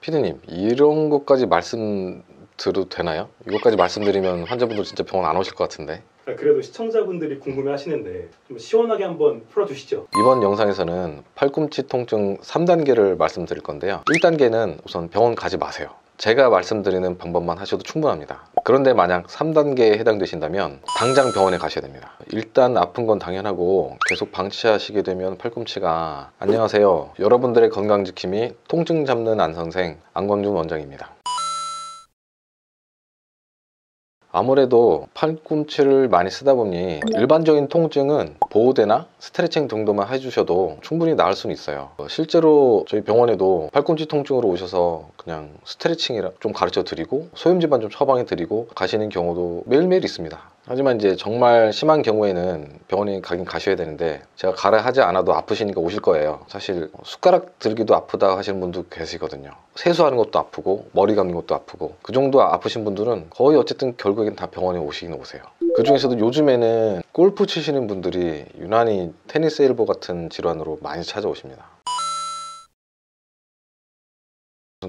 피디님, 이런 것까지 말씀드려도 되나요? 이것까지 말씀드리면 환자분들 진짜 병원 안 오실 것 같은데. 그래도 시청자분들이 궁금해 하시는데 좀 시원하게 한번 풀어주시죠. 이번 영상에서는 팔꿈치 통증 3단계를 말씀드릴 건데요. 1단계는 우선 병원 가지 마세요. 제가 말씀드리는 방법만 하셔도 충분합니다. 그런데 만약 3단계에 해당되신다면 당장 병원에 가셔야 됩니다. 일단 아픈 건 당연하고 계속 방치하시게 되면 팔꿈치가 안녕하세요. 여러분들의 건강지킴이 통증 잡는 안선생 안광준 원장입니다. 아무래도 팔꿈치를 많이 쓰다 보니 일반적인 통증은 보호대나 스트레칭 정도만 해주셔도 충분히 나을 수는 있어요. 실제로 저희 병원에도 팔꿈치 통증으로 오셔서 그냥 스트레칭이라 좀 가르쳐 드리고 소염제만 좀 처방해 드리고 가시는 경우도 매일매일 있습니다. 하지만 이제 정말 심한 경우에는 병원에 가긴 가셔야 되는데 제가 가라 하지 않아도 아프시니까 오실 거예요. 사실 숟가락 들기도 아프다 하시는 분도 계시거든요. 세수하는 것도 아프고 머리 감는 것도 아프고 그 정도 아프신 분들은 거의 어쨌든 결국엔 다 병원에 오시긴 오세요. 그 중에서도 요즘에는 골프 치시는 분들이 유난히 테니스 엘보 같은 질환으로 많이 찾아오십니다.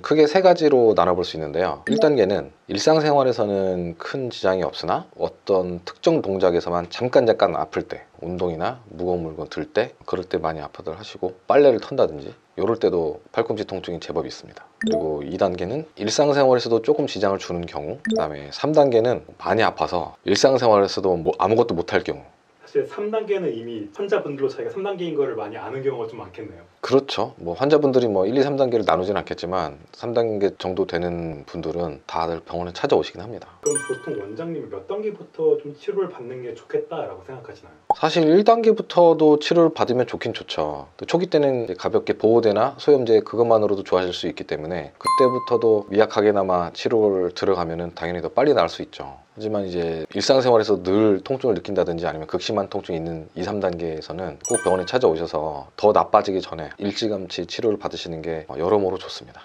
크게 세 가지로 나눠볼 수 있는데요. 1단계는 일상생활에서는 큰 지장이 없으나 어떤 특정 동작에서만 잠깐 아플 때, 운동이나 무거운 물건 들 때, 그럴 때 많이 아파들 하시고 빨래를 턴다든지 이럴 때도 팔꿈치 통증이 제법 있습니다. 그리고 2단계는 일상생활에서도 조금 지장을 주는 경우, 그 다음에 3단계는 많이 아파서 일상생활에서도 아무것도 못할 경우. 사실 3단계는 이미 환자분들로 자기가 3단계인 거를 많이 아는 경우가 좀 많겠네요. 그렇죠. 환자분들이 1, 2, 3단계를 나누진 않겠지만 3단계 정도 되는 분들은 다들 병원에 찾아오시긴 합니다. 그럼 보통 원장님이 몇 단계부터 좀 치료를 받는 게 좋겠다라고 생각하시나요? 사실 1단계부터도 치료를 받으면 좋긴 좋죠. 초기 때는 가볍게 보호대나 소염제 그것만으로도 좋아질 수 있기 때문에 그때부터도 미약하게나마 치료를 들어가면 당연히 더 빨리 나을 수 있죠. 하지만 이제 일상생활에서 늘 통증을 느낀다든지 아니면 극심한 통증이 있는 2, 3단계에서는 꼭 병원에 찾아오셔서 더 나빠지기 전에 일찌감치 치료를 받으시는 게 여러모로 좋습니다.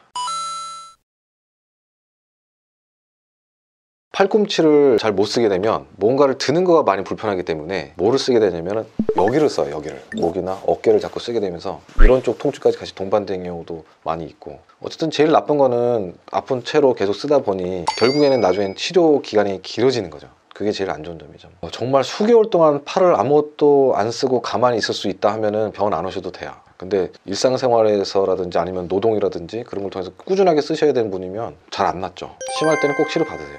팔꿈치를 잘 못 쓰게 되면 뭔가를 드는 거가 많이 불편하기 때문에 뭐를 쓰게 되냐면 여기를 써요. 여기를 목이나 어깨를 자꾸 쓰게 되면서 이런 쪽 통증까지 같이 동반된 경우도 많이 있고, 어쨌든 제일 나쁜 거는 아픈 채로 계속 쓰다 보니 결국에는 나중엔 치료 기간이 길어지는 거죠. 그게 제일 안 좋은 점이죠. 정말 수개월 동안 팔을 아무것도 안 쓰고 가만히 있을 수 있다 하면은 병원 안 오셔도 돼요. 근데 일상생활에서라든지 아니면 노동이라든지 그런 걸 통해서 꾸준하게 쓰셔야 되는 분이면 잘 안 낫죠. 심할 때는 꼭 치료 받으세요.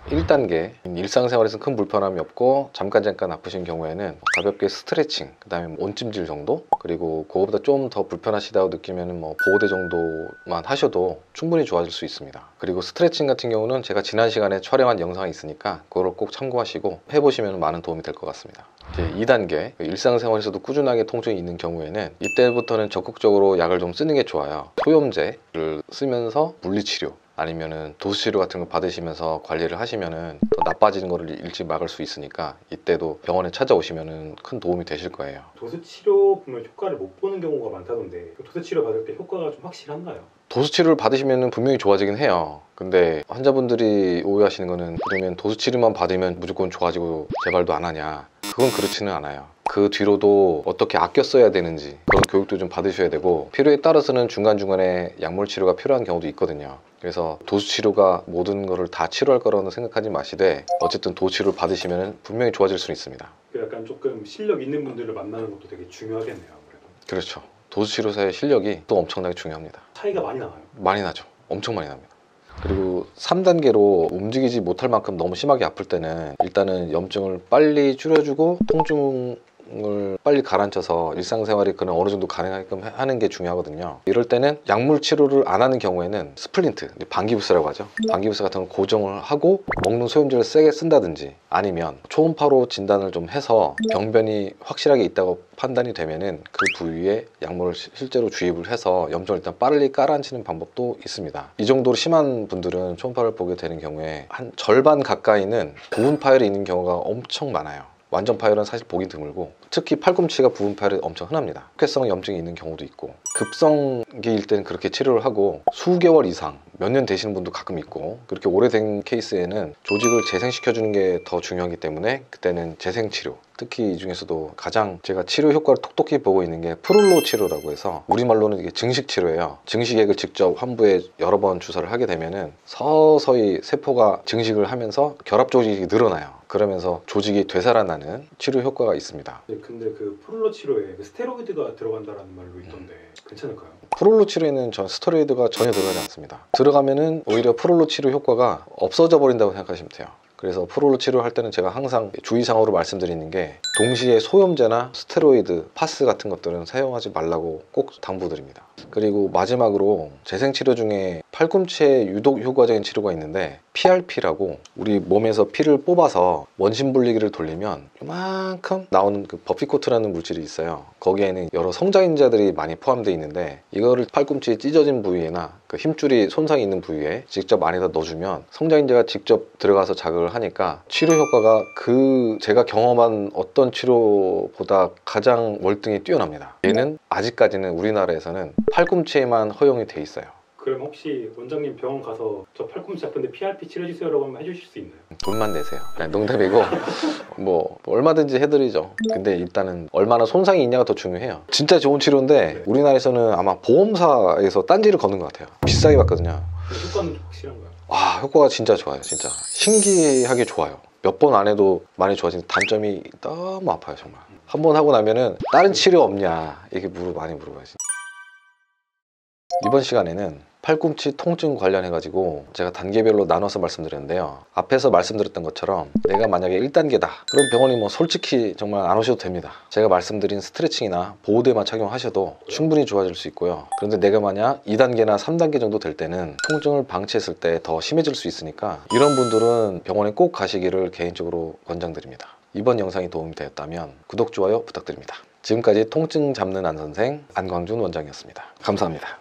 1단계, 일상생활에서 큰 불편함이 없고 잠깐 아프신 경우에는 가볍게 스트레칭, 그 다음에 온찜질 정도, 그리고 그거보다 좀 더 불편하시다고 느끼면 보호대 정도만 하셔도 충분히 좋아질 수 있습니다. 그리고 스트레칭 같은 경우는 제가 지난 시간에 촬영한 영상이 있으니까 그거를 꼭 참고하시고 해보시면 많은 도움이 될 것 같습니다. 이제 2단계, 일상생활에서도 꾸준하게 통증이 있는 경우에는 이때부터는 적극적으로 약을 좀 쓰는 게 좋아요. 소염제를 쓰면서 물리치료 아니면은 도수치료 같은 거 받으시면서 관리를 하시면은 더 나빠지는 거를 일찍 막을 수 있으니까 이때도 병원에 찾아오시면은 큰 도움이 되실 거예요. 도수치료 보면 효과를 못 보는 경우가 많다던데 도수치료 받을 때 효과가 좀 확실한가요? 도수치료를 받으시면 분명히 좋아지긴 해요. 근데 환자분들이 오해하시는 거는 그러면 도수치료만 받으면 무조건 좋아지고 재발도 안 하냐, 그건 그렇지는 않아요. 그 뒤로도 어떻게 아껴 써야 되는지 그런 교육도 좀 받으셔야 되고, 필요에 따라서는 중간중간에 약물 치료가 필요한 경우도 있거든요. 그래서 도수치료가 모든 거를 다 치료할 거라고 생각하지 마시되 어쨌든 도수치료를 받으시면 분명히 좋아질 수 있습니다. 약간 조금 실력 있는 분들을 만나는 것도 되게 중요하겠네요, 아무래도. 그렇죠. 도수치료사의 실력이 또 엄청나게 중요합니다. 차이가 많이 나나요? 많이 나죠. 엄청 많이 납니다. 그리고 3단계로 움직이지 못할 만큼 너무 심하게 아플 때는 일단은 염증을 빨리 줄여주고 통증을 빨리 가라앉혀서 일상생활이 그냥 어느 정도 가능하게끔 하는 게 중요하거든요. 이럴 때는 약물 치료를 안 하는 경우에는 스플린트, 방기부스라고 하죠. 방기부스 같은 걸 고정을 하고 먹는 소염제를 세게 쓴다든지 아니면 초음파로 진단을 좀 해서 병변이 확실하게 있다고 판단이 되면은 그 부위에 약물을 실제로 주입을 해서 염증을 일단 빨리 깔아앉히는 방법도 있습니다. 이 정도로 심한 분들은 초음파를 보게 되는 경우에 한 절반 가까이는 부분 파열이 있는 경우가 엄청 많아요. 완전 파열은 사실 보기 드물고 특히 팔꿈치가 부분 파열이 엄청 흔합니다. 흑회성 염증이 있는 경우도 있고 급성기일 때는 그렇게 치료를 하고 수개월 이상 몇 년 되시는 분도 가끔 있고 그렇게 오래된 케이스에는 조직을 재생시켜주는 게 더 중요하기 때문에 그때는 재생치료 특히 이 중에서도 가장 제가 치료 효과를 톡톡히 보고 있는 게 프롤로 치료라고 해서 우리말로는 이게 증식 치료예요. 증식액을 직접 환부에 여러 번 주사를 하게 되면은 서서히 세포가 증식을 하면서 결합 조직이 늘어나요. 그러면서 조직이 되살아나는 치료 효과가 있습니다. 네, 근데 그 프롤로 치료에 그 스테로이드가 들어간다라는 말로 있던데 괜찮을까요? 프롤로 치료에는 전 스테로이드가 전혀 들어가지 않습니다. 들어가면은 오히려 프롤로 치료 효과가 없어져 버린다고 생각하시면 돼요. 그래서 프롤로 치료할 때는 제가 항상 주의사항으로 말씀드리는 게 동시에 소염제나 스테로이드, 파스 같은 것들은 사용하지 말라고 꼭 당부드립니다. 그리고 마지막으로 재생치료 중에 팔꿈치에 유독 효과적인 치료가 있는데 PRP라고 우리 몸에서 피를 뽑아서 원심 분리기를 돌리면 이만큼 나오는 그 버피코트라는 물질이 있어요. 거기에는 여러 성장인자들이 많이 포함되어 있는데 이거를 팔꿈치 찢어진 부위나 그 힘줄이 손상이 있는 부위에 직접 안에다 넣어주면 성장인자가 직접 들어가서 자극을 하니까 치료 효과가 그 제가 경험한 어떤 치료보다 가장 월등히 뛰어납니다. 얘는 아직까지는 우리나라에서는 팔꿈치에만 허용이 돼 있어요. 그럼 혹시 원장님 병원 가서 저 팔꿈치 아픈데 PRP 치료해주세요라고 하면 해주실 수 있나요? 돈만 내세요. 그냥 농담이고 뭐 얼마든지 해드리죠. 근데 일단은 얼마나 손상이 있냐가 더 중요해요. 진짜 좋은 치료인데 우리나라에서는 아마 보험사에서 딴지를 거는 것 같아요. 비싸게 받거든요. 근데 효과는 좀 확실한가요? 와, 효과가 진짜 좋아요. 진짜 신기하게 좋아요. 몇 번 안 해도 많이 좋아지는 단점이 너무 아파요. 정말 한 번 하고 나면은 다른 치료 없냐 이게 많이 물어봐요. 이번 시간에는 팔꿈치 통증 관련해 가지고 제가 단계별로 나눠서 말씀드렸는데요. 앞에서 말씀드렸던 것처럼 내가 만약에 1단계다 그럼 병원이 뭐 솔직히 정말 안 오셔도 됩니다. 제가 말씀드린 스트레칭이나 보호대만 착용하셔도 충분히 좋아질 수 있고요. 그런데 내가 만약 2단계나 3단계 정도 될 때는 통증을 방치했을 때 더 심해질 수 있으니까 이런 분들은 병원에 꼭 가시기를 개인적으로 권장드립니다. 이번 영상이 도움이 되었다면 구독, 좋아요 부탁드립니다. 지금까지 통증 잡는 안선생 안광준 원장이었습니다. 감사합니다.